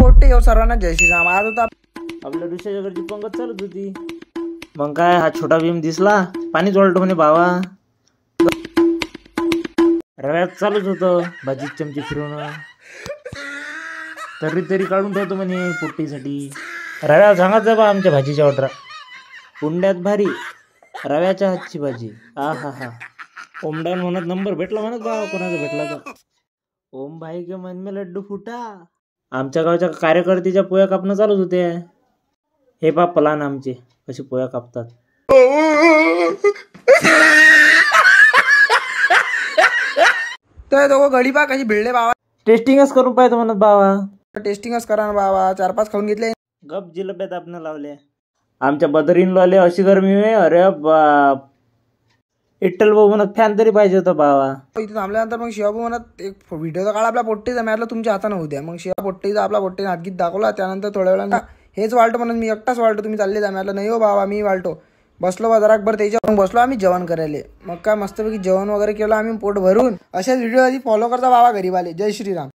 पोट्टे येऊ सर्वांना जय श्रीराम. आज होता आपल्या दुसऱ्या घरची पंगत चालत होती. मग काय हा छोटा भीम दिसला, पाणी जोडलं म्हणे बाबा. रव्यात चालूच होतं भाजी चमची फिरवणं. तरी काढून ठेवतो म्हणे पोट्टीसाठी. रव्या सांगत जा बा आमच्या भाजीच्या ऑर्डर. कुंड्यात भारी रव्याच्या हातची भाजी. हा हा हा. ओमडान म्हणत नंबर भेटला म्हणत बा कोणाचा भेटला तर. ओम भाई के मन में लड्डू फुटा. आमच्या गावच्या कार्यकर्त्याच्या पोया कापणं चालूच होते. हे पा पलान आमचे कशी पोया कापतात. तर दोघं गडी बा कशी भिडले बाबा. टेस्टिंगच करून पाहिजे म्हणत बाबा. टेस्टिंगच करा ना बाबा. 4-5 खाऊन घेतले. गप जिलब्यात आपण लावले. आमच्या बदरीन लावले अशी गरमी आहे. अरे बाप. इट्टल भाऊ म्हणत फॅन तरी पाहिजे होता बाबा. इथे थांबल्यानंतर मग शिवाभाऊ म्हणत एक व्हिडिओचा काळ आपला पोट्टीचा मॅटला तुमच्या हातानं होऊ द्या. मग शिवा पोट्टीचा आपला पोट्टीने हातगीत दाखवला. त्यानंतर थोड्या वेळा हेच वाळतो म्हणून मी एकटाच वाळतो, तुम्ही चालले जा. मॅटला नाही हो बाबा मी वाळतो. बसलो बा जराकभर त्याच्यावर बसलो आम्ही जेवण करायला. मग काय मस्तपैकी जेवण वगैरे केलं आम्ही पोट भरून. अशाच व्हिडिओ आधी फॉलो करता बाबा गरीबाले. जय श्रीराम.